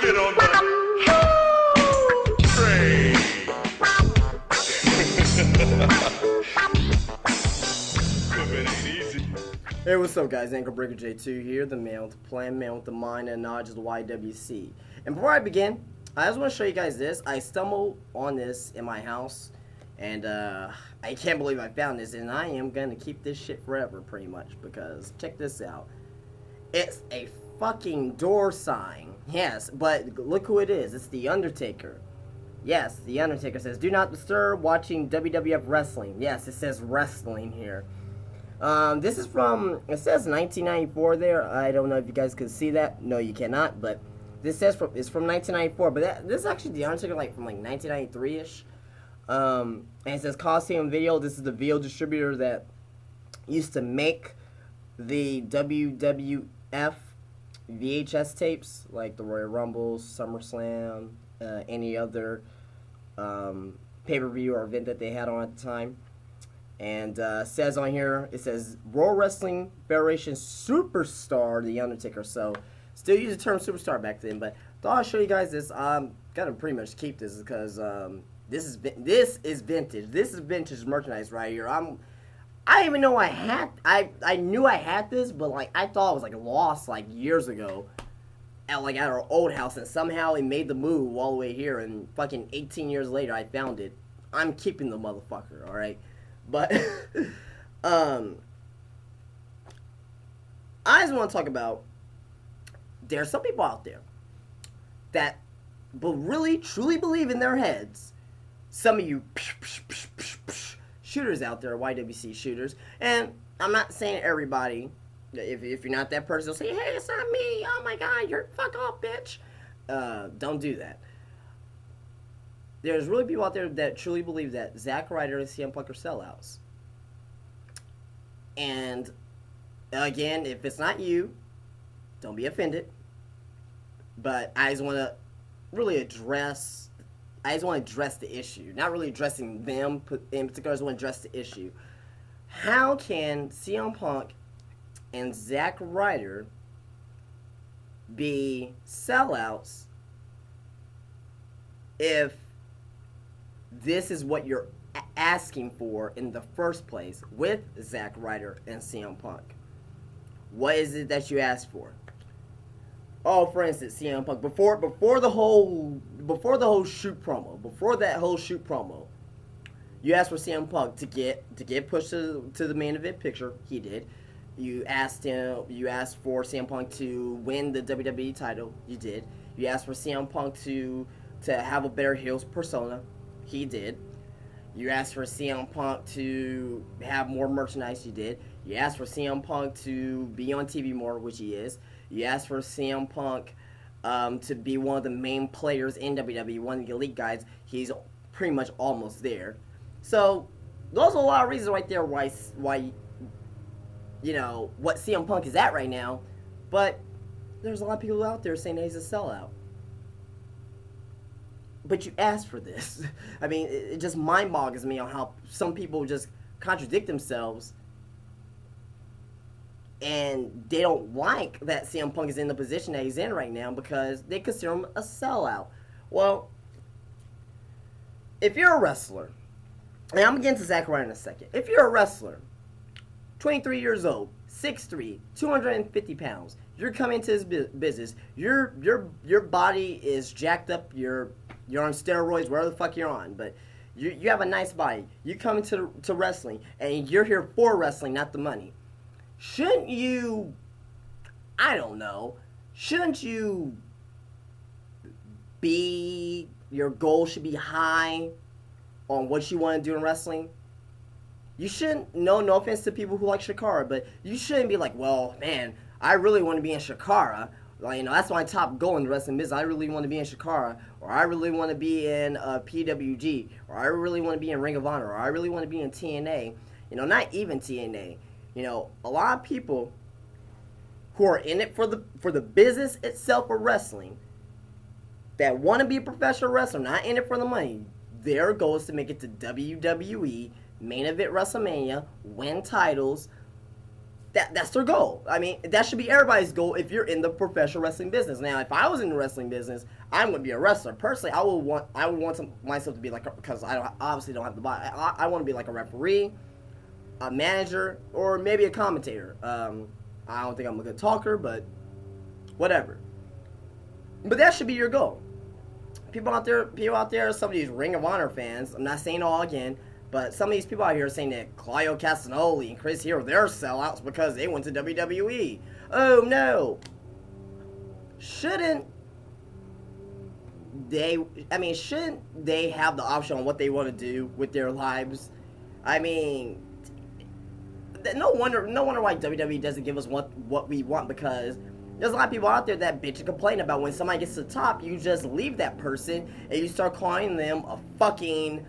spit on the train. It ain't easy. Hey, what's up, guys? Ankle Breaker J2 here, the man with the plan, man with the mind, and knowledge of the YWC. And before I begin, I just want to show you guys this. I stumbled on this in my house, and I can't believe I found this, and I am going to keep this shit forever, pretty much, because check this out. It's a fucking door sign. Yes, but look who it is. It's The Undertaker. Yes, The Undertaker says, "Do not disturb watching WWF wrestling." Yes, it says wrestling here. This is from, it says 1994 there. I don't know if you guys can see that. No, you cannot, but this says it's from 1994. But this is actually The Undertaker, like, from, like, 1993-ish. And it says Coliseum Video. This is the video distributor that used to make the WWF VHS tapes, like the Royal Rumbles, SummerSlam, any other pay-per-view or event that they had on at the time. And says on here, it says World Wrestling Federation Superstar The Undertaker. So still use the term superstar back then, but thought I'd show you guys this. Gotta pretty much keep this because this is vintage. This is vintage merchandise right here. I didn't even know I knew I had this, but like I thought it was like lost like years ago at our old house, and somehow it made the move all the way here, and fucking 18 years later I found it. I'm keeping the motherfucker, all right? But I just want to talk about, there are some people out there that really truly believe in their heads. Some of you shooters out there, YWC shooters, and I'm not saying everybody. If you're not that person, say, "Hey, it's not me. Oh my God, you're fuck off, bitch." Don't do that. There's really people out there that truly believe that Zack Ryder and CM Punk are sellouts. And again, if it's not you, don't be offended. But I just want to really address. I just want to address the issue. Not really addressing them in particular. I just want to address the issue. How can CM Punk and Zack Ryder be sellouts if this is what you're asking for in the first place with Zack Ryder and CM Punk? What is it that you asked for? Oh, for instance, CM Punk, before the whole shoot promo, you asked for CM Punk to get pushed to the main event picture. He did. You asked for CM Punk to win the WWE title. You did. You asked for CM Punk to have a better heels persona. He did. You asked for CM Punk to have more merchandise. You did. You asked for CM Punk to be on TV more, which he is. You asked for CM Punk to be one of the main players in WWE, one of the elite guys. He's pretty much almost there. So those are a lot of reasons right there why you know what CM Punk is at right now. But there's a lot of people out there saying that he's a sellout. But you asked for this. I mean, it just mind boggles me on how some people just contradict themselves, and they don't like that CM Punk is in the position that he's in right now because they consider him a sellout. Well, if you're a wrestler, and I'm getting to Zack Ryder in a second. If you're a wrestler, 23 years old, 6'3", 250 pounds, you're coming into this business, your body is jacked up, you're on steroids, whatever the fuck you're on, but you have a nice body. You come into wrestling, and you're here for wrestling, not the money. Shouldn't you, your goal should be high on what you want to do in wrestling? You shouldn't, no offense to people who like Shakara, but you shouldn't be like, well, man, I really want to be in Shakara. Like, that's my top goal in the wrestling business. I really want to be in Shakara, or I really want to be in PWG, or I really want to be in Ring of Honor, or I really want to be in TNA. Not even TNA. A lot of people who are in it for the business itself of wrestling, that want to be a professional wrestler, not in it for the money. Their goal is to make it to WWE, main event WrestleMania, win titles. that's their goal. I mean, that should be everybody's goal if you're in the professional wrestling business. Now, if I was in the wrestling business, I'm going to be a wrestler. Personally, I would want myself to be like, because obviously don't have the body. I want to be like a referee, a manager, or maybe a commentator. I don't think I'm a good talker, but whatever. But that should be your goal. People out there, some of these Ring of Honor fans, I'm not saying all again, but some of these people out here are saying that Claudio Castagnoli and Chris Hero, they're sellouts because they went to WWE. Oh no. Shouldn't they have the option on what they want to do with their lives? I mean, no wonder why WWE doesn't give us what we want, because there's a lot of people out there that bitch and complain about when somebody gets to the top, you just leave that person and you start calling them a fucking,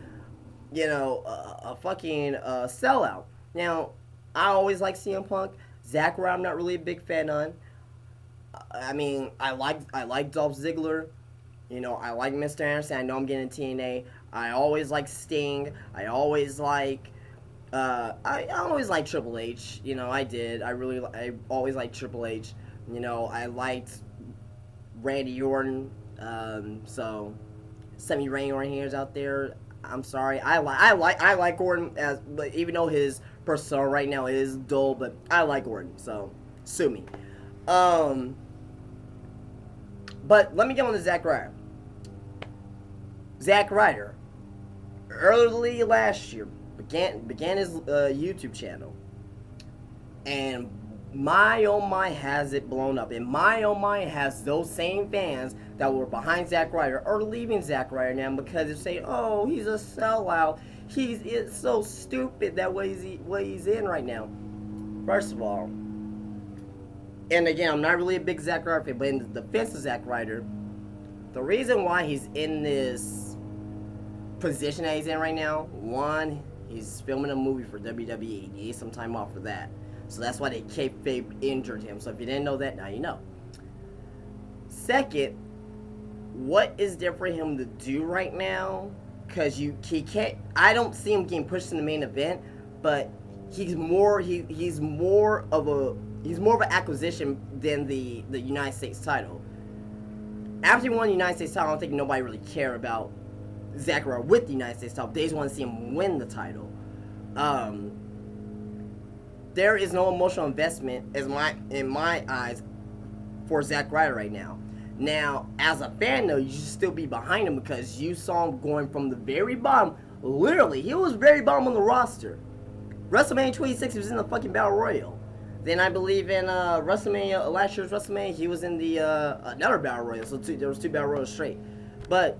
sellout. Now, I always like CM Punk. Zack Ryder, I'm not really a big fan on. I mean, I like Dolph Ziggler. I like Mr. Anderson. I know I'm getting TNA. I always like Sting. I always like Triple H. I always liked Triple H. I liked Randy Orton. So some of you Randy Orton haters out there, I'm sorry. I like Orton, but even though his persona right now is dull, but I like Orton. So sue me. But let me get on to Zack Ryder. Zack Ryder, early last year, began his YouTube channel, and my oh my has it blown up, and my oh my has those same fans that were behind Zack Ryder are leaving Zack Ryder now because they say, oh, he's a sellout, it's so stupid that what he's in right now. First of all, and again, I'm not really a big Zack Ryder fan, but in the defense of Zack Ryder, the reason why he's in this position that he's in right now, one, he's filming a movie for WWE. He needs some time off for that. So that's why they kayfabe injured him. So if you didn't know that, now you know. Second, what is there for him to do right now? Because he can't. I don't see him getting pushed in the main event, but he's more of an acquisition than the United States title. After he won the United States title, I don't think nobody really cared about Zack Ryder with the United States title. They just want to see him win the title. There is no emotional investment, in my eyes, for Zack Ryder right now. Now, as a fan, though, you should still be behind him because you saw him going from the very bottom. Literally, he was very bottom on the roster. WrestleMania 26, he was in the fucking Battle Royal. Then I believe in WrestleMania, last year's WrestleMania, he was in the another Battle Royal. So there was two Battle Royals straight. But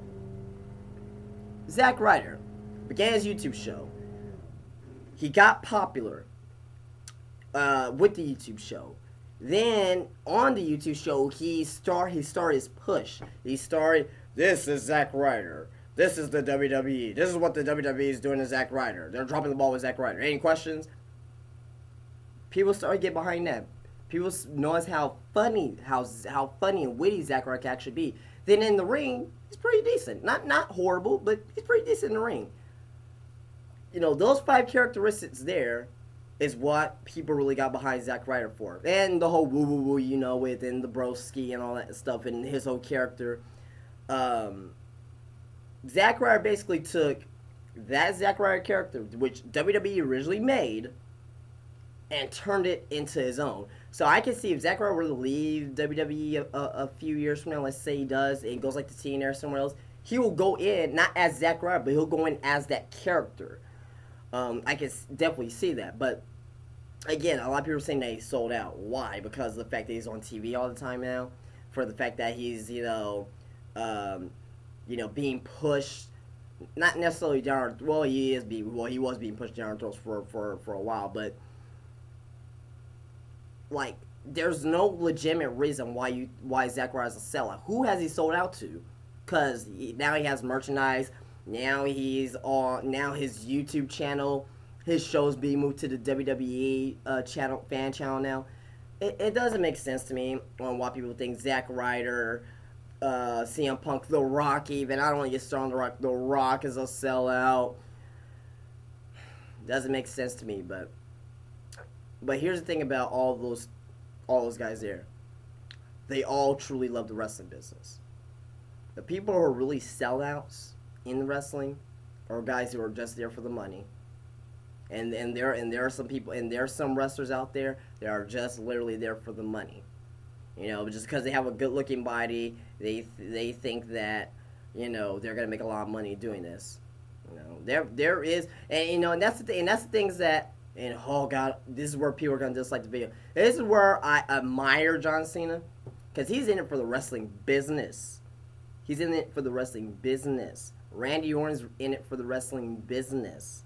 Zack Ryder began his YouTube show. He got popular with the YouTube show. Then on the YouTube show, he started his push. He started, this is Zack Ryder. This is the WWE. This is what the WWE is doing to Zack Ryder. They're dropping the ball with Zack Ryder. Any questions? People started to get behind that. People notice how funny and witty Zack Ryder can actually be. Then in the ring, he's pretty decent. Not horrible, but he's pretty decent in the ring. Those 5 characteristics there is what people really got behind Zack Ryder for. And the whole woo-woo-woo, with, and the broski and all that stuff, and his whole character. Zack Ryder basically took that Zack Ryder character, which WWE originally made, and turned it into his own. So I can see if Zack Ryder were to leave WWE a few years from now, let's say he does, and goes like to TNA or somewhere else, he will go in, not as Zack Ryder, but he'll go in as that character. I can definitely see that. But, again, a lot of people are saying that he's sold out. Why? Because of the fact that he's on TV all the time now. For the fact that he's, being pushed, not necessarily down. Well, he was being pushed down our throats for a while, but there's no legitimate reason why Zack Ryder's a sellout. Who has he sold out to? Because now he has merchandise. Now he's on. Now his YouTube channel, his show's being moved to the WWE fan channel now. It doesn't make sense to me on why people think Zack Ryder, CM Punk, The Rock even. I don't want to get started on The Rock. The Rock is a sellout. Doesn't make sense to me, but But here's the thing about all those guys there. They all truly love the wrestling business. The people who are really sellouts in wrestling are guys who are just there for the money. And there are some people and there are some wrestlers out there that are just literally there for the money. Just because they have a good looking body, they think that they're gonna make a lot of money doing this. There is, and that's the thing, and that's the things that, and oh god, this is where people are gonna dislike the video. This is where I admire John Cena, because he's in it for the wrestling business. He's in it for the wrestling business. Randy Orton's in it for the wrestling business.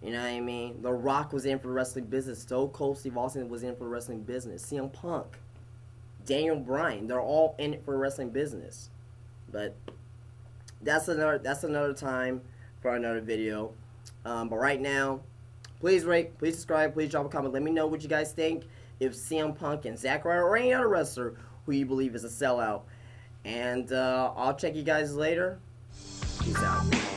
You know what I mean? The Rock was in for the wrestling business. Stone Cold Steve Austin was in for the wrestling business. CM Punk, Daniel Bryan, they're all in it for the wrestling business. But that's another time for another video. But right now, please rate, please subscribe, please drop a comment. Let me know what you guys think. If CM Punk and Zack Ryder or any other wrestler who you believe is a sellout. And I'll check you guys later. Peace out.